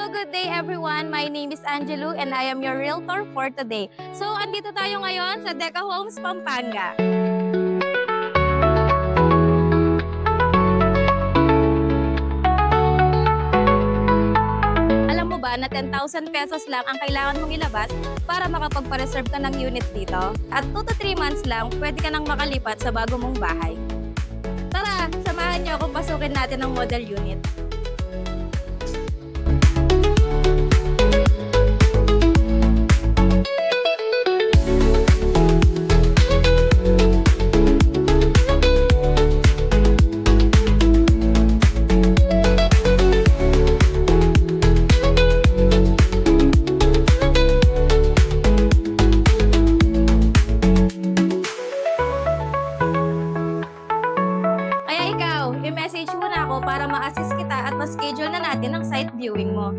good day everyone. My name is Angelo and I am your realtor for today. So, andito tayo ngayon sa Deca Homes, Pampanga. Alam mo ba na 10,000 pesos lang ang kailangan mong ilabas para makapagpa-reserve ka ng unit dito? At 2 to 3 months lang, pwede ka nang makalipat sa bago mong bahay. Tara, samahan niyo ako pasukin natin ang model unit. I-message mo na ako para ma-assist kita at ma-schedule na natin ang site viewing mo.